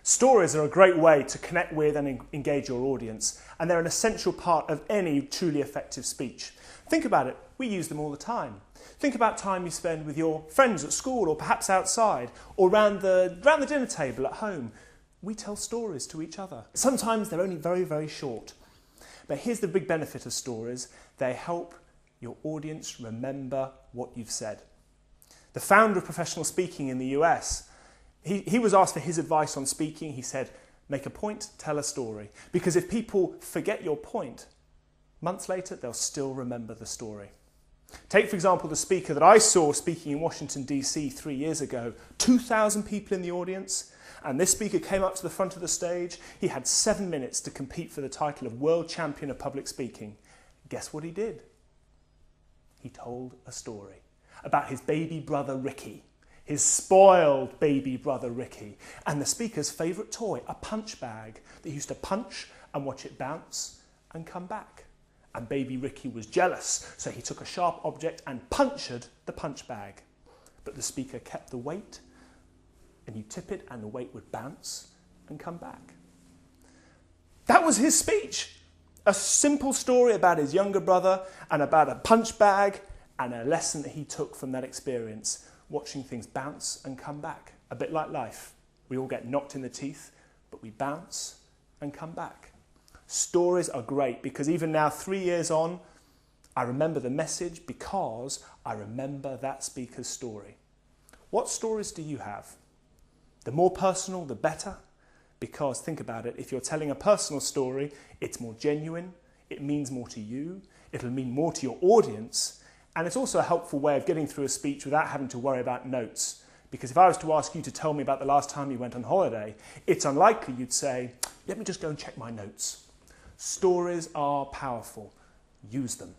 Stories are a great way to connect with and engage your audience, and they're an essential part of any truly effective speech. Think about it, we use them all the time. Think about time you spend with your friends at school or perhaps outside or around the dinner table at home. We tell stories to each other. Sometimes they're only very, very short. But here's the big benefit of stories. They help your audience remember what you've said. The founder of professional speaking in the US, he was asked for his advice on speaking. He said, make a point, tell a story. Because if people forget your point, months later, they'll still remember the story. Take, for example, the speaker that I saw speaking in Washington, D.C. 3 years ago. 2,000 people in the audience. And this speaker came up to the front of the stage. He had 7 minutes to compete for the title of World Champion of Public Speaking. Guess what he did? He told a story about his baby brother Ricky, his spoiled baby brother Ricky, and the speaker's favourite toy, a punch bag that used to punch and watch it bounce and come back. And baby Ricky was jealous, so he took a sharp object and punctured the punch bag. But the speaker kept the weight, and you tip it and the weight would bounce and come back. That was his speech. A simple story about his younger brother and about a punch bag and a lesson that he took from that experience, watching things bounce and come back. A bit like life. We all get knocked in the teeth, but we bounce and come back. Stories are great because even now, 3 years on, I remember the message because I remember that speaker's story. What stories do you have? The more personal, the better. Because think about it, if you're telling a personal story, it's more genuine, it means more to you, it'll mean more to your audience, and it's also a helpful way of getting through a speech without having to worry about notes. Because if I was to ask you to tell me about the last time you went on holiday, it's unlikely you'd say, let me just go and check my notes. Stories are powerful. Use them.